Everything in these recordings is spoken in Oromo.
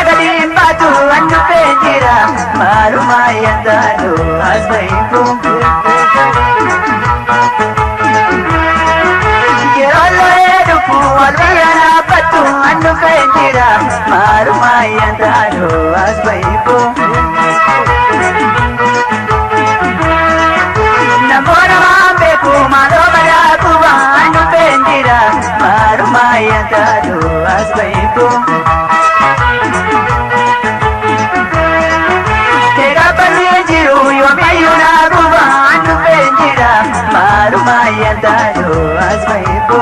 Sagalim batu anu penjira Marumaya tadu asbaiku Kirolo eduku alwiyana batu anu penjira Marumaya tadu asbaiku Namora mambeku malomaya kuwa anu penjira Marumaya tadu asbaiku Marumaya tadu asbaiku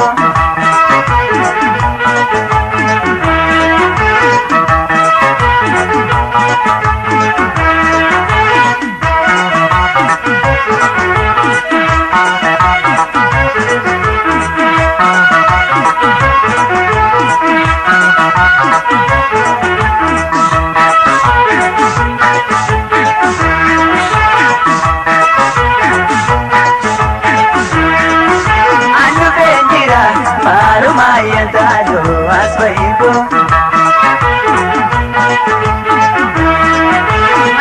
Marumaya tadu asbaiku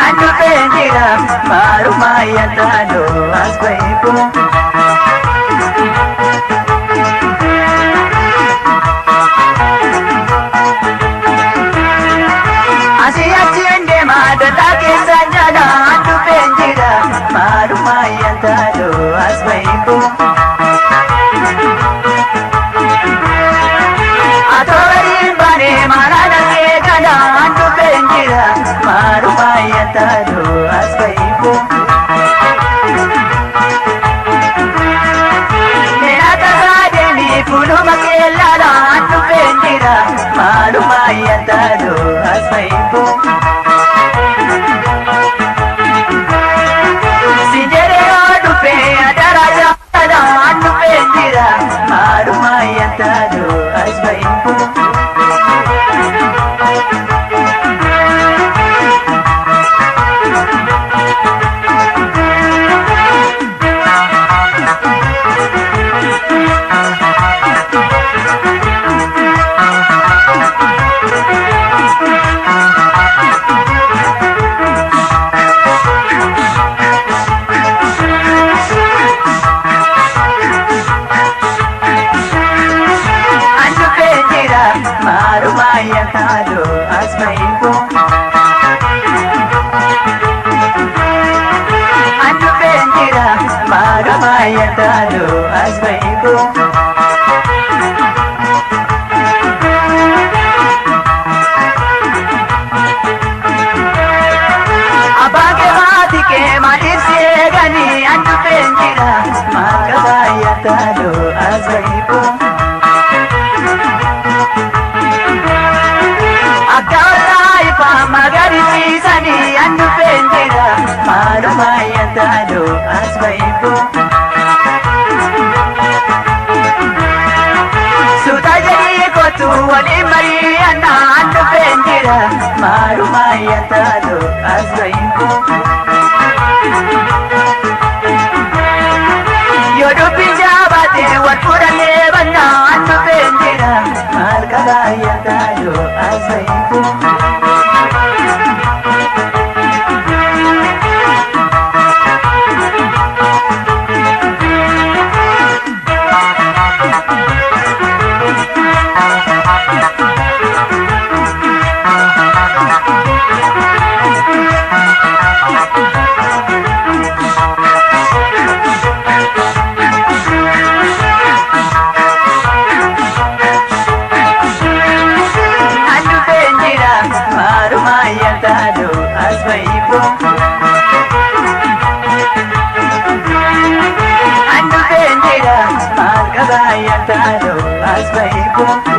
anu penjira Marumaya tadu asbaiku Asia-siende madalake sanjana anu penjira Marumaya tadu asbaiku Marumaya tadu asbaiku Nenata sademi pulu makellala anu penjira Marumaya tadu asbaiku Sinjere odupe adaraja anu penjira Marumaya tadu asbaiku Marumaya tadu asbaiku anu penjira Marumaya tadu asbaiku abage matike madirse gani anu penjira Marumaya tadu asbaiku Magarisi sani anu penjira Marumaya tadu asbaiku Sudah jadi kotu wali mariana anu penjira Marumaya tadu asbaiku Yodo pinjabate wat purane banna anu penjira Marumaya tadu asbaiku tadu asbaiku anu penjira Marumaya tadu asbaiku